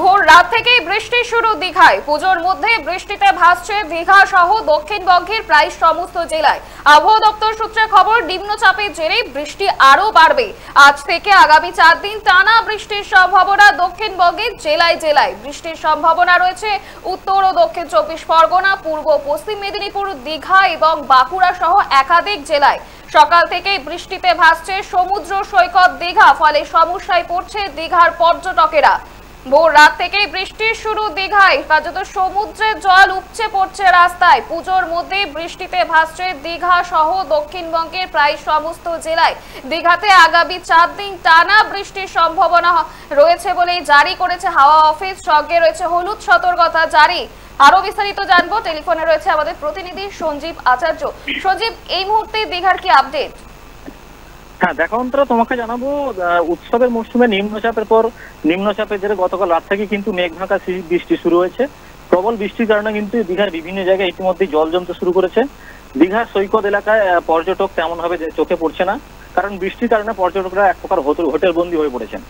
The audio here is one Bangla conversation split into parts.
ভোর রাত থেকেই বৃষ্টি শুরু দীঘায়। পুজোর মধ্যে বৃষ্টিতে ভাসছে দীঘা সহ দক্ষিণবঙ্গের প্রায় সমস্ত জেলায়। আবহাওয়া দপ্তর সূত্রে খবর, নিম্নচাপের জেরে বৃষ্টি আরো বাড়বে। আজ থেকে আগামী 4 দিন টানা বৃষ্টির সম্ভাবনা। দক্ষিণবঙ্গের জেলায় জেলায় বৃষ্টির সম্ভাবনা রয়েছে। উত্তর ও দক্ষিণ 24 পরগনা, পূর্ব পশ্চিম মেদিনীপুর, দীঘা এবং বাঁকুড়া সহ একাধিক জেলায় সকাল থেকেই বৃষ্টিতে ভাসছে সমুদ্র সৈকত দীঘা। ফলে সমস্যায় পড়ছে দীঘার পর্যটকেরা। ভোর রাত থেকেই বৃষ্টির শুরু দীঘায়। কার্যত সমুদ্রের জল উপচে পড়ছে রাস্তায়। পুজোর মধ্যে বৃষ্টিতে ভাসছে দীঘা সহ দক্ষিণবঙ্গের প্রায় সমস্ত জেলায়। দীঘাতে আগামী 4 দিন টানা বৃষ্টির সম্ভাবনা রয়েছে বলেই জারি করেছে হাওয়া অফিস। সঙ্গে রয়েছে হলুদ সতর্কতা জারি। আরো বিস্তারিত জানবো, টেলিফোনে রয়েছে আমাদের প্রতিনিধি সঞ্জীব আচার্য। সঞ্জীব, এই মুহূর্তে দীঘার কি আপডেট? হ্যাঁ দেখো অন্তরা, তোমাকে জানাবো উৎসবের মৌসুমে নিম্নচাপের পর নিম্নচাপের জেরে গতকাল রাত থেকে কিন্তু মেঘ ঢাকা বৃষ্টি শুরু হয়েছে। প্রবল বৃষ্টির কারণে কিন্তু দীঘার বিভিন্ন জায়গায় ইতিমধ্যে জল জমতে শুরু করেছে। দীঘার সৈকত এলাকায় পর্যটক তেমন ভাবে চোখে পড়ছে না, কারণ বৃষ্টির কারণে পর্যটকরা এক প্রকার হোটেল বন্দী হয়ে পড়েছেন।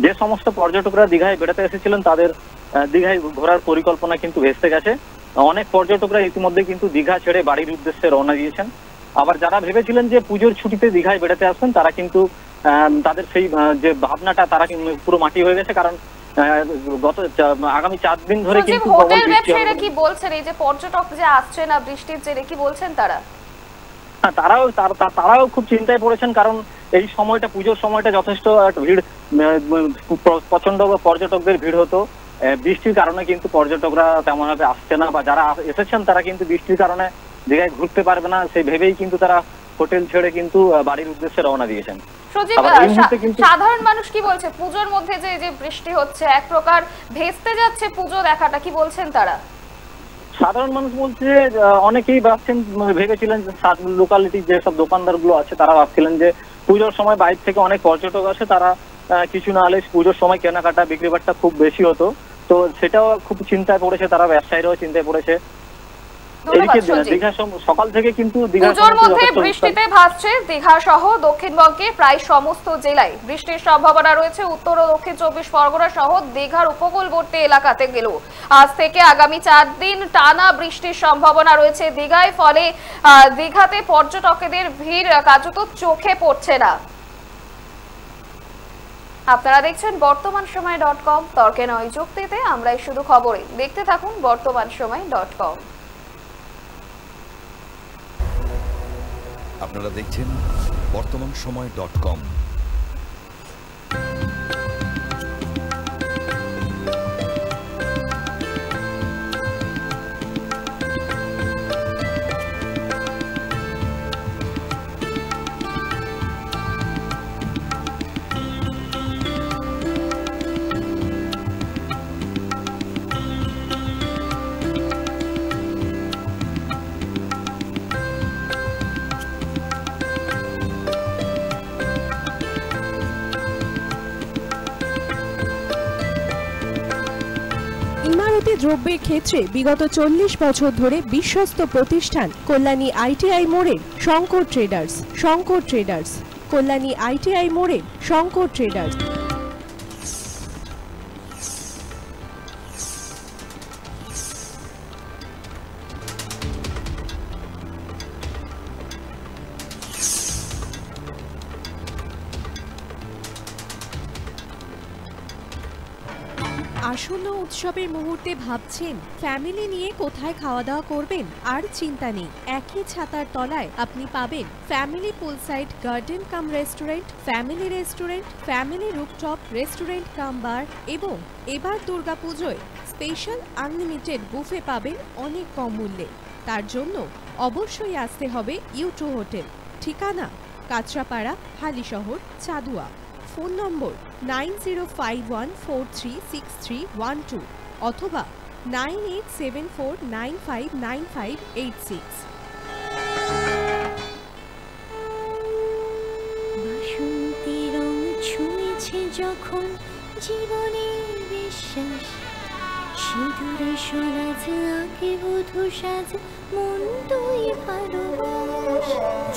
যে সমস্ত পর্যটকরা দীঘায় বেড়াতে এসেছিলেন তাদের দীঘায় ঘোরার পরিকল্পনা কিন্তু ভেস্তে গেছে। অনেক পর্যটকরা ইতিমধ্যে কিন্তু দীঘা ছেড়ে বাড়ির উদ্দেশ্যে রওনা দিয়েছেন। আবার যারা ভেবেছিলেন যে পুজোর ছুটিতে দীঘায় বেড়াতে আসবেন তারা কিন্তু তাদের সেই যে ভাবনাটা তারা পুরো মাটি হয়ে গেছে, কারণ গত আগামী 4 দিন ধরে কিন্তু হোটেল ব্যবসায়ীরা কি বলছেন, এই যে পর্যটক যে আসছে না বৃষ্টির জেরে, কি বলছেন তারা? হ্যাঁ, তারাও খুব চিন্তায় পড়েছেন, কারণ এই সময়টা পুজোর সময়টা যথেষ্ট ভিড়, প্রচন্ড পর্যটকদের ভিড় হতো। বৃষ্টির কারণে কিন্তু পর্যটকরা তেমন ভাবে আসছে না, বা যারা এসেছেন তারা কিন্তু বৃষ্টির কারণে দীঘায় ঘুরতে পারবে না সেই ভেবেই কিন্তু তারা হোটেল ছেড়ে কিন্তু বাড়ির উদ্দেশ্যে রওনা দিয়েছেন। সাধারণ মানুষ কি বলছে? পুজোর মধ্যে যে বৃষ্টি হচ্ছে, এক প্রকার ভেস্তে যাচ্ছে পুজো দেখাটা, কি বলছেন তারা? সাধারণ মানুষ বলছে, অনেকেই ভাবছেন, ভেবেছিলেন লোকালিটির যেসব দোকানদার গুলো আছে তারা ভাবছিলেন যে পুজোর সময় বাইরে থেকে অনেক পর্যটক আসে, তারা কিছু না হলে পুজোর সময় কেনাকাটা বিক্রি বাট্টা খুব বেশি হতো, তো সেটাও খুব চিন্তায় পড়েছে তারা, ব্যবসায়ীরাও চিন্তায় পড়েছে। সকাল থেকে কিন্তু পুজোর মধ্যে বৃষ্টিতে ভাসছে দীঘা সহ দক্ষিণবঙ্গের প্রায় সমস্ত জেলায় বৃষ্টির সম্ভাবনা রয়েছে। উত্তর ও দক্ষিণ 24 পরগনা সহ দীঘার উপকূলবর্তী এলাকাতে গেল আজ থেকে আগামী 4 দিন টানা বৃষ্টির সম্ভাবনা রয়েছে দীঘায়। ফলে দীঘাতে পর্যটকদের ভিড় কার্যত চোখে পড়ছে না। আপনারা দেখছেন বর্তমানসময়.com, তর্কে নয় যুক্তিতে আমরাই শুধু খবরে। দেখতে থাকুন বর্তমানসময়.com। আপনারা দেখছেন বর্তমানসময়.com। ইমারতি দ্রব্যের ক্ষেত্রে বিগত 40 বছর ধরে বিশ্বস্ত প্রতিষ্ঠান কল্যাণী ITI মোড়ের শঙ্কর ট্রেডার্স। কল্যাণী ITI মোড়ের শঙ্কর ট্রেডার্স। আসন্ন উৎসবের মুহূর্তে ভাবছেন ফ্যামিলি নিয়ে কোথায় খাওয়া দাওয়া করবেন? আর চিন্তা নেই, একই ছাতার তলায় আপনি পাবেন family poolside garden cum restaurant, family rooftop restaurant cum bar, এবং এবার দুর্গাপুজোয় স্পেশাল আনলিমিটেড বুফে পাবেন অনেক কম মূল্যে। তার জন্য অবশ্যই আসতে হবে U2 হোটেল। ঠিকানা কাঁচরাপাড়া, হালিশহর, চাদুয়া। ফোন নম্বর 9051436312 অথবা 9874959586। বাসন্তী রং ছুঁয়েছে যখন জীবনের বিশ্বাস, সিঁদুরে সরাজ আঁকে বধূ সাজ, মন তুই ভালোবাস।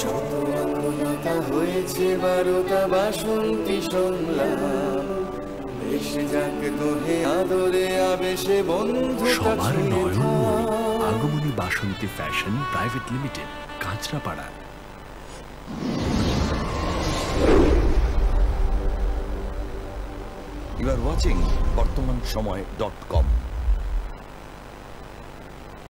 যত আকুলতা হয়েছে বারোটা বাসন্তী সংলাপ, এসে যাক তোহে আদরে আবেশে বন্ধুটা সবার ছুঁয়ে নয়নমণি থাক। Agamani Basanti fashion private limited, Kanchrapara. You are watching BortomanSomoy.com.